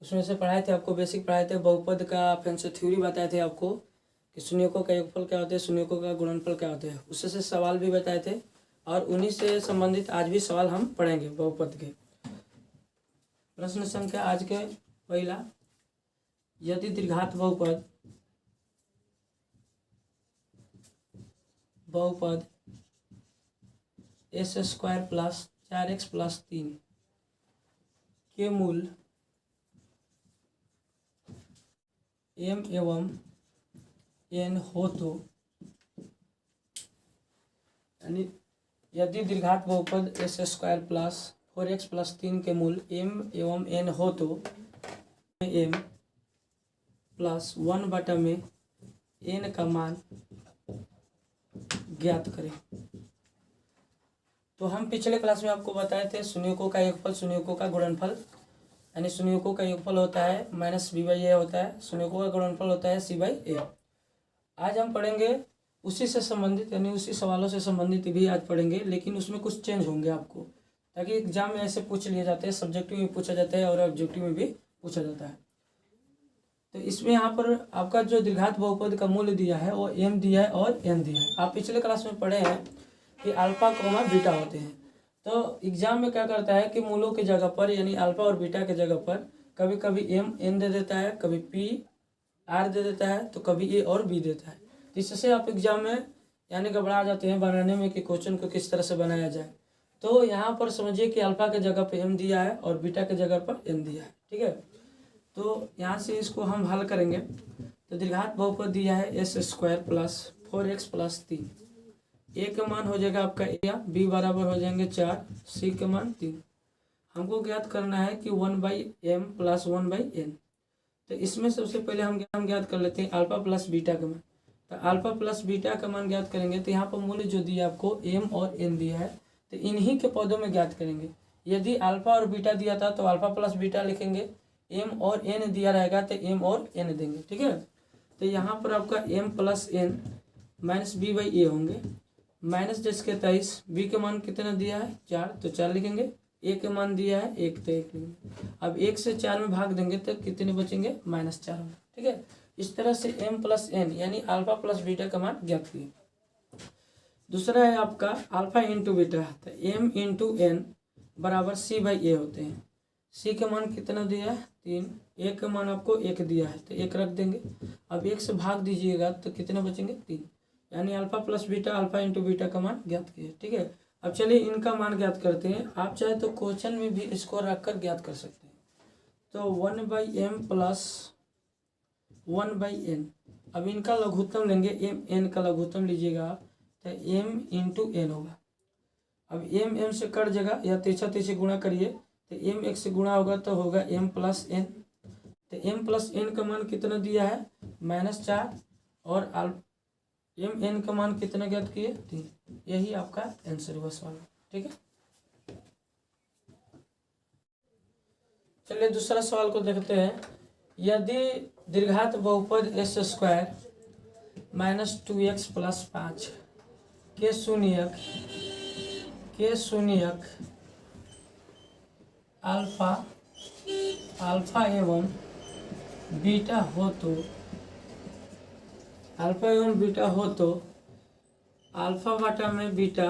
उसमें से पढ़ाए थे, आपको बेसिक पढ़ाए थे, बहुपद का फिर से थ्योरी बताए थे आपको कि शून्यकों का योगफल क्या होते हैं, शून्यकों का गुणनफल क्या होते हैं, उससे सवाल भी बताए थे। और उन्हीं से संबंधित आज भी सवाल हम पढ़ेंगे बहुपद के। प्रश्न संख्या आज के पहला, यदि द्विघात बहुपद s² प्लस 4x प्लस 3 के मूल m एवं n हो तो, यानी यदि द्विघात बहुपद s² प्लस 4x प्लस 3 के मूल m एवं n हो तो m प्लस 1 में n का मान ज्ञात करें। तो हम पिछले क्लास में आपको बताए थे शून्यकों का योगफल, शून्यकों का गुणनफल, यानी शून्यकों का योगफल होता है -b/a होता है, शून्यकों का गुणनफल होता है c/a। आज हम पढ़ेंगे उसी से संबंधित, यानी उसी सवालों से संबंधित भी आज पढ़ेंगे, लेकिन उसमें कुछ चेंज होंगे आपको, ताकि एग्जाम में ऐसे पूछ लिए जाते हैं, सब्जेक्टिव में पूछा जाता है और ऑब्जेक्टिव में भी पूछा जाता है। तो इसमें यहाँ पर आपका जो द्विघात बहुपद का मूल्य दिया है वो m दिया है और n दिया है। आप पिछले क्लास में पढ़े हैं कि अल्फा कोमा बीटा होते हैं। तो एग्जाम में क्या करता है कि मूलों की जगह पर, यानी अल्फा और बीटा की जगह पर कभी कभी m n दे देता है, कभी p r दे देता है, तो कभी a और b देता है। इससे आप एग्जाम में यानी घबरा जाते हैं बनाने में कि क्वेश्चन को किस तरह से बनाया जाए। तो यहाँ पर समझिए कि अल्फा के जगह पर m दिया है और बीटा के जगह पर n दिया है, ठीक है। तो यहाँ से इसको हम हल करेंगे। तो द्विघात बहुपद दिया है s² plus 4x plus 3, a का मान हो जाएगा आपका a, b बराबर हो जाएंगे 4, c का मान 3। हमको ज्ञात करना है कि 1/m प्लस 1/n। तो इसमें सबसे पहले हम ज्ञात कर लेते हैं अल्फा प्लस बीटा का मान। तो अल्फा प्लस बीटा का मान ज्ञात करेंगे तो यहाँ पर मूल्य जो दिया आपको m और n दिया है, तो इन्हीं के पदों में ज्ञात करेंगे। यदि अल्फा और बीटा दिया था तो अल्फा प्लस बीटा लिखेंगे, m और n दिया रहेगा तो m और n देंगे, ठीक है। तो यहाँ पर आपका m plus n minus b/a होंगे, माइनस 10 के 23, b के मान कितना दिया है 4, तो 4 लिखेंगे, a के मान दिया है 1, तो 1 लिखेंगे। अब 1 से 4 में भाग देंगे तो कितने बचेंगे -4 होंगे, ठीक है। इस तरह से m प्लस n यानी अल्फा प्लस बीटा का मान ज्ञात किए। दूसरा है आपका अल्फा इंटू बीटा, तो m इंटू n बराबर c/a होते हैं। c का मान कितना दिया है 3, a का मान आपको 1 दिया है तो 1 रख देंगे। अब 1 से भाग दीजिएगा तो कितने बचेंगे 3, यानी alpha plus beta, alpha into beta का मान ज्ञात किए, ठीक है। अब चलिए इनका मान ज्ञात करते हैं। आप चाहे तो क्वेश्चन में भी इसको रखकर ज्ञात कर सकते हैं। तो 1/m प्लस 1/n, अब इनका लघुत्तम लेंगे, m n का लघुत्तम लीजिएगा आप, तो m इंटू n होगा। अब m से कट जाएगा या तीछा तीछे गुणा करिए, तो m 1 से गुणा होगा तो होगा m प्लस n। तो m प्लस n का मान कितना दिया है -4, और m n का मान कितना ज्ञात किए 3। यही आपका आंसर हुआ सवाल, ठीक है। चलिए दूसरा सवाल को देखते हैं। यदि द्विघात बहुपद s² माइनस 2x प्लस 5 के शून्यक अल्फा एवं बीटा हो तो, अल्फा बटा में बीटा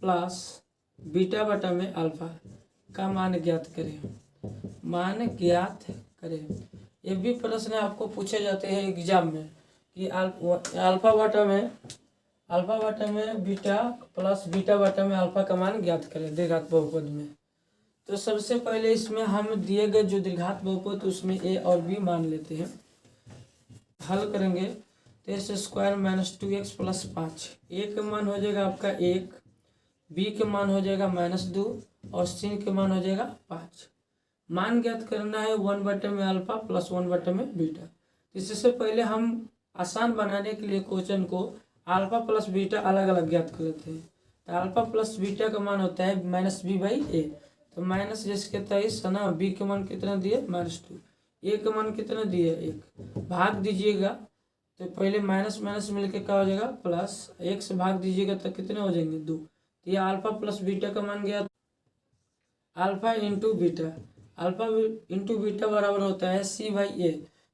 प्लस बीटा बटा में अल्फा का मान ज्ञात करें। ये भी प्रश्न आपको पूछे जाते हैं एग्जाम में कि अल्फा बटा में बीटा प्लस बीटा बटा में अल्फा का मान ज्ञात करें द्विघात बहुपद में। तो सबसे पहले इसमें हम दिए गए जो द्विघात बहुपद उसमें a और b मान लेते हैं, हल करेंगे तो s² minus 2x plus 5, a का मान हो जाएगा आपका 1, b के मान हो जाएगा -2 और c के मान हो जाएगा 5। मान ज्ञात करना है 1 में अल्फा प्लस 1 में बीटा। इससे पहले हम आसान बनाने के लिए क्वेश्चन को अल्फा प्लस बीटा अलग अलग ज्ञात कर लेते हैं। तो अल्फा प्लस बीटा का मान होता है -b/a, तो माइनस जिसके 23 है ना, b के मान कितना दिए -2, a का मान कितना दिए 1, भाग दीजिएगा तो पहले माइनस माइनस मिलके क्या हो जाएगा प्लस, 1 से भाग दीजिएगा तो कितने हो जाएंगे 2। तो ये अल्फा प्लस बीटा का मान गया, alpha into beta, alpha into beta बराबर होता है सी बाई ए।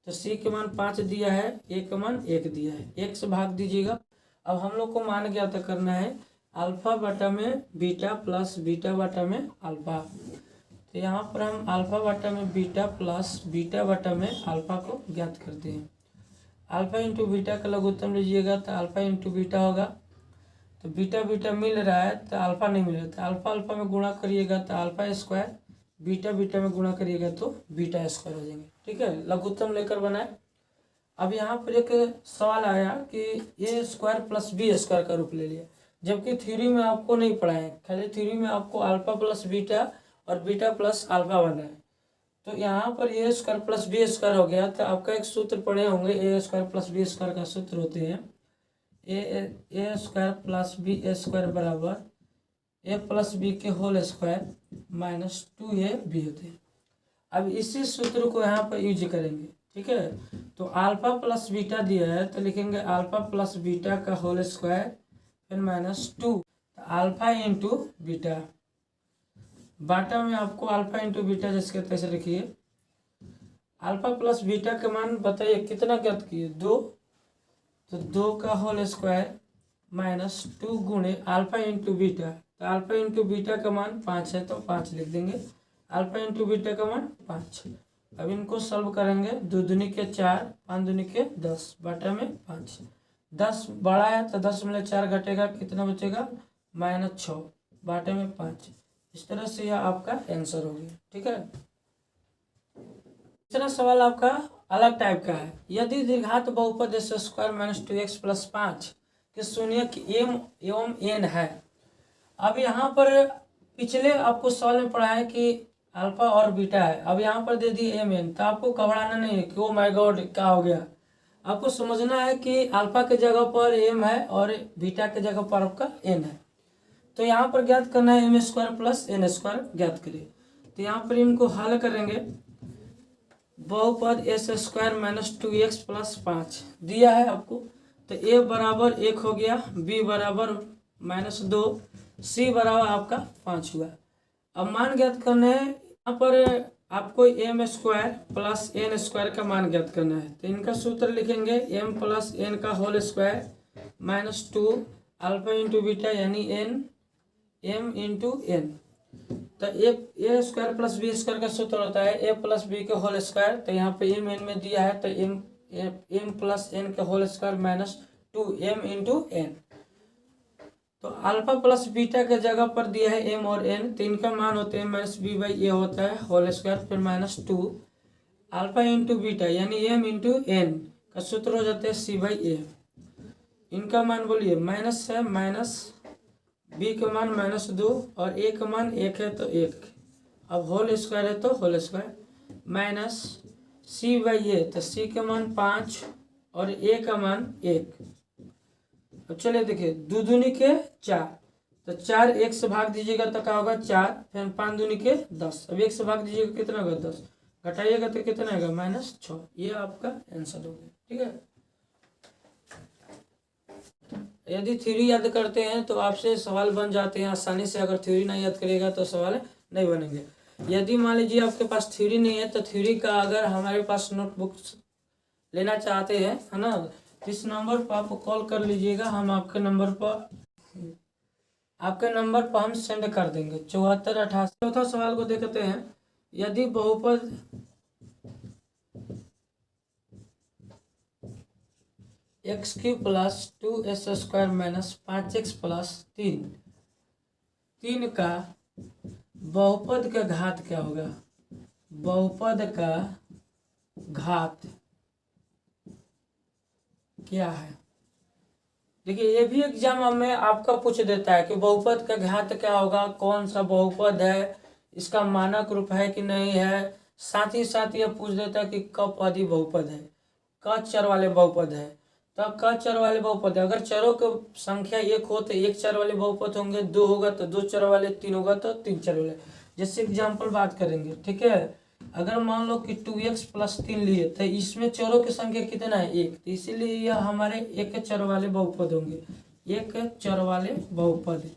तो सी के मान 5 दिया है, ए का मान 1 दिया है, 1 से भाग दीजिएगा। अब हम लोग को मान ज्ञात करना है अल्फा बटा में बीटा प्लस बीटा बटा में अल्फा। तो यहाँ पर हम अल्फा बटा में बीटा प्लस बीटा बटा में अल्फा को ज्ञात करते हैं। अल्फा इंटू बीटा का लघुत्तम लीजिएगा तो अल्फा इंटू बीटा होगा। तो बीटा बीटा मिल रहा है तो अल्फा नहीं मिल रहा, तो अल्फा अल्फा में गुणा करिएगा तो अल्फा स्क्वायर, बीटा बीटा में गुणा करिएगा तो बीटा स्क्वायर हो जाएंगे। ठीक है, लघुत्तम लेकर बनाए। अब यहाँ पर एक सवाल आया कि ए स्क्वायर प्लस बी स्क्वायर का रूप ले लिया, जबकि थ्योरी में आपको नहीं पढ़ाए, खाली थ्योरी में आपको अल्फा प्लस बीटा और बीटा प्लस अल्फा बना है। तो यहाँ पर ए स्क्वायर प्लस बी स्क्वायर हो गया। तो आपका एक सूत्र पढ़े होंगे, ए स्क्वायर प्लस बी स्क्वायर का सूत्र होते हैं ए स्क्वायर प्लस बी स्क्वायर बराबर ए प्लस बी के होल स्क्वायर माइनस 2ab होते हैं। अब इसी सूत्र को यहाँ पर यूज करेंगे। ठीक है, तो अल्फा प्लस बीटा दिया है तो लिखेंगे अल्फा प्लस बीटा का होल स्क्वायर फिर माइनस 2, तो अल्फा इंटू बीटा। बाटा में आपको अल्फा इंटू बीटा जैसे तैसे लिखिए। अल्फा प्लस बीटा का मान बताइए कितना ज्ञात किए, 2, तो 2 का होल स्क्वायर माइनस 2 गुणे अल्फा इंटू बीटा। तो अल्फा इंटू बीटा का मान 5 है तो 5 लिख देंगे, अल्फा इंटू बीटा का मान 5। अब इनको सॉल्व करेंगे, 2 दूनी के 4, 5 दूनी के 10, बाटा में 5। 10 बड़ा है तो 10 में 4 घटेगा, कितना बचेगा -6, बाटे में 5। इस तरह से यह आपका आंसर हो गया। ठीक है, तीसरा सवाल आपका अलग टाइप का है। यदि द्विघात बहुपद S square minus 2x plus 5 के शून्यक m एवं n है। अब यहाँ पर पिछले आपको सवाल में पढ़ा है कि अल्फा और बीटा है, अब यहाँ पर दे दी m n, तो आपको घबराना नहीं है कि ओ माय गॉड क्या हो गया। आपको समझना है कि अल्फा के जगह पर m है और बीटा के जगह पर आपका n है। तो यहाँ पर ज्ञात करना है m square plus n square ज्ञात करिए। तो यहाँ पर इनको हल करेंगे। बहुपद S square minus 2x plus 5 दिया है आपको, तो a बराबर 1 हो गया, b बराबर -2, c बराबर आपका 5 हुआ। अब मान ज्ञात करना है, यहाँ पर आपको m square plus n square का मान ज्ञात करना है। तो इनका सूत्र लिखेंगे m प्लस n का whole square -2 alpha into beta यानी m इंटू n। तो A square plus B square का सूत्र होता है ए प्लस बी के होल स्क्वायर। तो यहाँ पे m n में दिया है तो m प्लस n के whole square -2m into n। तो अल्फा प्लस बीटा के जगह पर दिया है m और n, तो इनका मान होते हैं -b/a होता है होल स्क्वायर फिर -2 अल्फा इंटू बीटा यानी m इंटू n का सूत्र हो जाता है c/a। इनका मान बोलिए माइनस है, माइनस b का मान -2 और a का मान 1 है तो 1, अब होल स्क्वायर है तो होल स्क्वायर माइनस c/a, तो c का मान 5 और a का मान 1। अब चलिए देखिए, 2 दूनी के 4, तो 4 1 से भाग दीजिएगा तो क्या होगा 4, फिर 5 दूनी के 10, अब 1 से भाग दीजिएगा कितना होगा 10, घटाइएगा तो कितना आएगा -6। ये आपका आंसर हो गया। ठीक है, यदि थ्योरी याद करते हैं तो आपसे सवाल बन जाते हैं आसानी से, अगर थ्योरी नहीं याद करेगा तो सवाल नहीं बनेंगे। यदि मान लीजिए आपके पास थ्योरी नहीं है तो थ्योरी का अगर हमारे पास नोटबुक्स लेना चाहते हैं, है ना, तो इस नंबर पर आप कॉल कर लीजिएगा, हम आपके नंबर पर हम सेंड कर देंगे 7488। चौथा सवाल को देखते हैं। यदि बहुपद x³ plus 2s square minus 5x plus 3 का बहुपद का घात क्या होगा, बहुपद का घात क्या है। देखिए, ये भी एग्जाम में आपका पूछ देता है कि बहुपद का घात क्या होगा, कौन सा बहुपद है, इसका मानक रूप है कि नहीं है। साथ ही साथ यह पूछ देता है कि क पदी बहुपद है, क चर वाले बहुपद है। तो क चर वाले बहुपद है, अगर चरों की संख्या 1 हो तो 1 चर वाले बहुपद होंगे, 2 होगा तो 2 चर वाले, 3 होगा तो 3 चर वाले। जैसे एग्जाम्पल बात करेंगे। ठीक है, अगर मान लो कि 2x प्लस 3 लिए तो इसमें चरों की संख्या कितना है 1, तो इसीलिए यह हमारे 1 चर वाले बहुपद होंगे, 1 चर वाले बहुपद।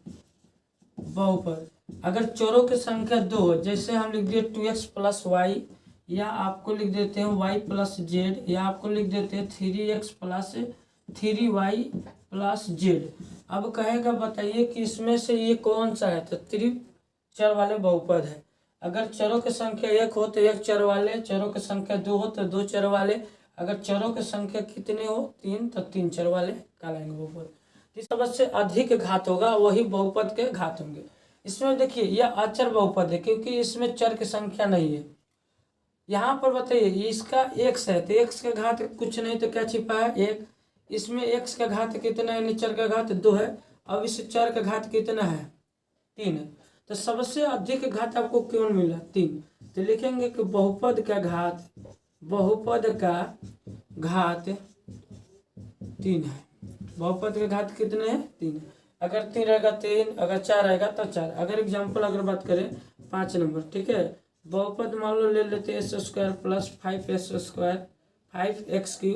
अगर चरों की संख्या 2 हो, जैसे हम लिख दिए 2x प्लस वाई, या आपको लिख देते हैं y प्लस जेड, या आपको लिख देते हैं 3x plus 3y plus Z. अब कहेगा बताइए कि इसमें से ये कौन सा है, तो त्रिप चर वाले बहुपद है। अगर चरों की संख्या 1 हो तो 1 चर वाले, चरों की संख्या 2 हो तो 2 चर वाले, अगर चरों की संख्या कितने हो 3 तो 3 चर वाले कहलाएंगे बहुपद। जिस सबसे अधिक घात होगा वही बहुपद के घात होंगे। इसमें देखिए यह अचर बहुपद है क्योंकि इसमें चर की संख्या नहीं है। यहाँ पर बताइए इसका x है तो x का घात कुछ नहीं तो क्या छिपा है 1, इसमें x का घात कितना है, चर का घात 2 है। अब इस चर का घात कितना है 3 है, तो सबसे अधिक घात आपको क्यों मिला 3, तो लिखेंगे कि बहुपद का घात 3 है। बहुपद के घात कितने हैं 3। अगर 3 रहेगा 3, अगर 4 रहेगा तो 4। अगर एग्जाम्पल अगर बात करें 5 नंबर, ठीक है, बहुपद मान लो ले लेते हैं x² plus 5s² 5x³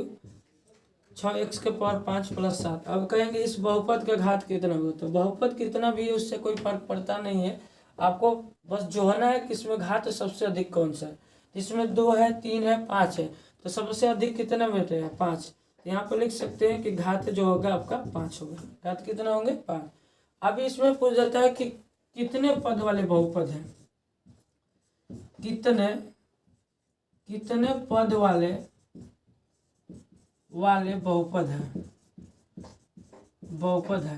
6x के पावर 5 प्लस 7। अब कहेंगे इस बहुपद का घात कितना होगा, तो बहुपद कितना भी है उससे कोई फर्क पड़ता नहीं है, आपको बस जोड़ना है कि इसमें घात सबसे अधिक कौन सा है। इसमें 2 है 3 है 5 है, तो सबसे अधिक कितना बैठेगा 5। यहाँ पर लिख सकते हैं कि घात जो होगा आपका 5 होगा। घात कितना होंगे 5। अभी इसमें पूछ जाता है कि कितने पद वाले बहुपद हैं, कितने पद वाले बहुपद है।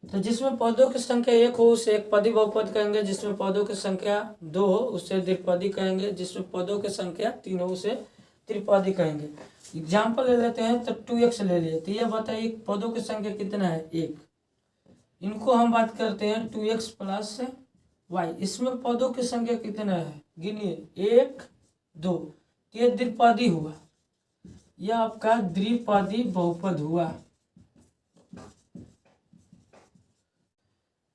तो जिसमें पदों की संख्या 1 हो उसे एक पदी बहुपद कहेंगे, जिसमें पदों की संख्या 2 हो उसे द्विपदी कहेंगे, जिसमें पदों की संख्या 3 हो उसे त्रिपदी कहेंगे। एग्जाम्पल ले लेते हैं तो 2x ले लिए, तो ये बताइए पदों की संख्या कितना है 1। इनको हम बात करते हैं 2x प्लस y। इसमें पदों की संख्या कितना है गिनिए 1 2, ये द्विपदी हुआ, यह आपका द्विपदी बहुपद हुआ।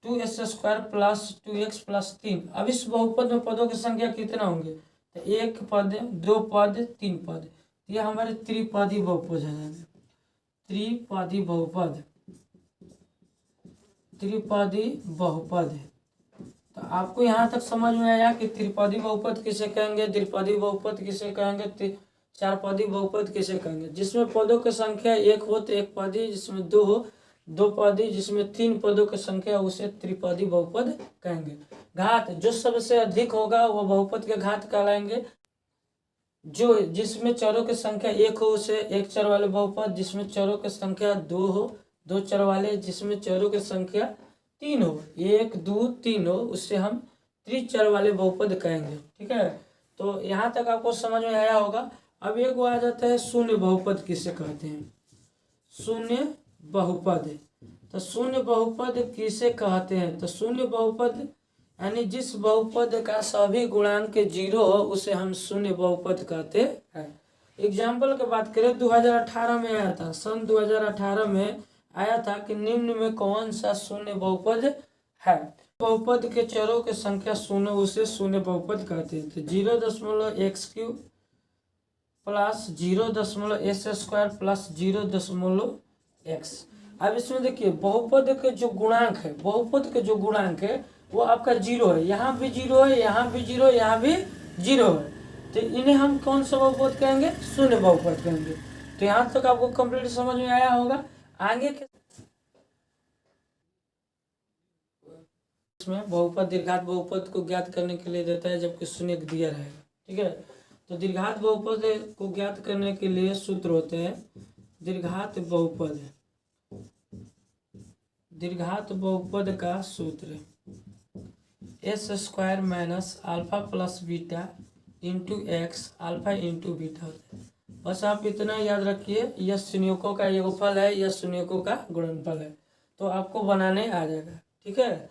2s² plus 2x plus 3। अब इस बहुपद में पदों की संख्या कितना होंगे, तो 1 पद 2 पद 3 पद, ये हमारे त्रिपदी बहुपद है। त्रिपदी बहुपद है। तो आपको यहाँ तक समझ में आया कि त्रिपदी बहुपद किसे कहेंगे, द्विपदी बहुपद किसे कहेंगे, चारपदी बहुपद किसे कहेंगे। जिसमें पदों की संख्या 1 हो तो 1 पदी, जिसमें 2 हो 2 पदी, जिसमें 3 पदों की संख्या उसे त्रिपदी बहुपद कहेंगे। घात जो सबसे अधिक होगा वो बहुपद के घात कहलाएंगे। जो जिसमें चरों की संख्या 1 हो उसे 1 चर वाले बहुपद, जिसमें चरों की संख्या 2 हो 2 चर वाले, जिसमें चरों की संख्या 3 हो 1 2 3 हो उससे हम त्रिचर वाले बहुपद कहेंगे। ठीक है, तो यहाँ तक आपको समझ में आया होगा। अब एक आ जाता है शून्य बहुपद किसे कहते हैं, शून्य बहुपद। तो शून्य बहुपद किसे कहते हैं, तो शून्य बहुपद यानी जिस बहुपद का सभी गुणांक 0 हो उसे हम शून्य बहुपद कहते हैं। एग्जाम्पल की बात करें 2018 में आया था, सन 2018 में आया था कि निम्न में कौन सा शून्य बहुपद है। बहुपद के चरों की संख्या शून्य उसे शून्य बहुपद कहते हैं। 0.x³ plus 0.s² plus 0.x। अब इसमें देखिए बहुपद के जो गुणांक है, बहुपद के जो गुणांक है वो आपका 0 है, यहाँ भी 0 है, यहाँ भी 0, यहाँ भी 0 है, तो इन्हें हम कौन सा बहुपद कहेंगे, शून्य बहुपद कहेंगे। तो यहाँ तक आपको कंप्लीट समझ में आया होगा। आगे के इसमें बहुपद दीर्घात बहुपद को ज्ञात करने के लिए देता है जबकि शून्य दिया रहेगा। ठीक है, तो दीर्घात बहुपद को ज्ञात करने के लिए सूत्र होते हैं दीर्घात बहुपद का सूत्र s² minus alpha plus beta into x alpha into beta होता है। बस आप इतना याद रखिए, यह संयुगों का योगफल है, यह संयुगों का गुणनफल है, तो आपको बनाने आ जाएगा। ठीक है,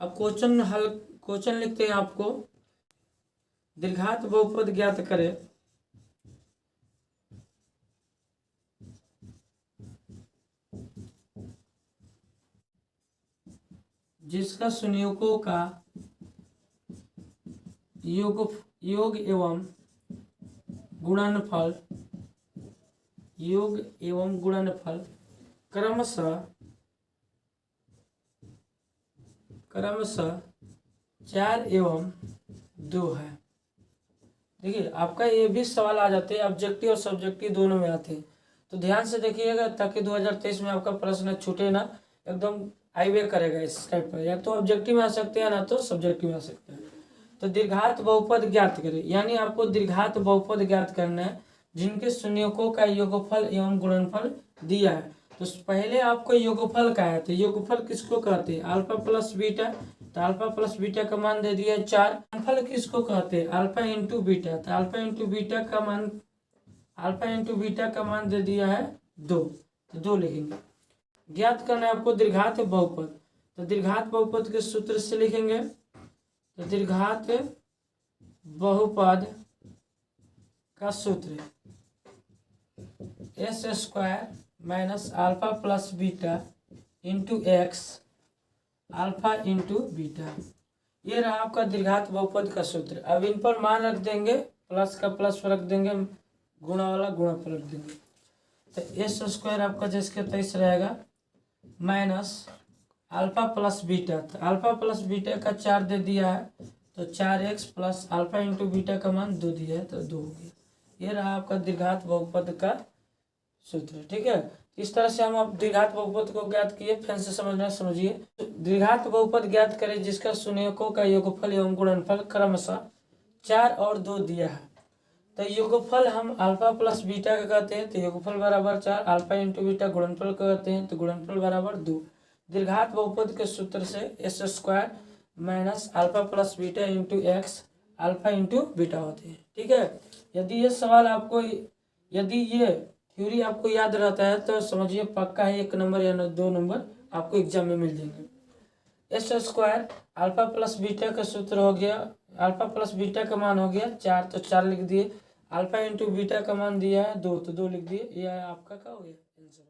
अब क्वेश्चन लिखते हैं आपको, दीर्घात बहुपद ज्ञात करें। जिसका संयुगों का योग एवं गुणनफल क्रमशः 4 एवं 2 है। देखिए आपका ये भी सवाल आ जाते हैं, ऑब्जेक्टिव और सब्जेक्टिव दोनों में आते हैं, तो ध्यान से देखिएगा ताकि 2023 में आपका प्रश्न छूटे ना, एकदम हाईवे करेगा इस टाइप पर, या तो ऑब्जेक्टिव में आ सकते हैं ना तो सब्जेक्टिव में आ सकते हैं। तो दीर्घात बहुपद ज्ञात करें, यानी आपको दीर्घात बहुपद ज्ञात करना है जिनके शून्यकों का योगफल एवं गुणनफल दिया है। तो पहले आपको योगफल का है, तो योगफल किसको कहते हैं? अल्फा प्लस बीटा, तो अल्फा प्लस बीटा का मान दे दिया है 4। गुणनफल किसको कहते हैं? अल्फा इंटू बीटा, तो अल्फा इंटू बीटा का मान दे दिया है 2, तो 2 लिखेंगे। ज्ञात करना है आपको दीर्घात बहुपद, तो दीर्घात बहुपद के सूत्र से लिखेंगे, तो दीर्घात बहुपद का सूत्र s² minus alpha plus beta into x alpha into beta, ये रहा आपका दीर्घात बहुपद का सूत्र। अब इन पर मान रख देंगे, प्लस का प्लस रख देंगे, गुणा वाला गुणा पर रख देंगे, तो s² आपका जैसे 23 रहेगा माइनस अल्फा प्लस बीटा, तो अल्फा प्लस बीटा का 4 दे दिया है, तो 4x plus alpha into beta का मान 2 दिया है, तो 2 हो गया। ये रहा आपका दीर्घात बहुपद का सूत्र। ठीक है, इस तरह से हम अब दीर्घात बहुपद को ज्ञात किए। फिर से समझना समझिए, दीर्घात बहुपद ज्ञात करें जिसका शून्यकों का योगफल एवं गुणनफल क्रमशः 4 और 2 दिया है। तो योगफल हम अल्फा प्लस बीटा का कहते हैं, तो योगफल बराबर 4, अल्फा इंटू बीटा गुणनफल कहते हैं, तो गुणनफल बराबर 2। दीर्घात बहुपद के सूत्र से s² minus alpha plus beta into x alpha into beta होते हैं। ठीक है, यदि ये सवाल आपको, यदि ये थ्योरी आपको याद रहता है तो समझिए पक्का है 1 नंबर या 2 नंबर आपको एग्जाम में मिल जाएंगे। s² अल्फा प्लस बीटा का सूत्र हो गया, अल्फा प्लस बीटा का मान हो गया 4, तो 4 लिख दिए, अल्फा इंटू बीटा का मान दिया है 2, तो 2 लिख दिए। यह आपका क्या हो गया आंसर।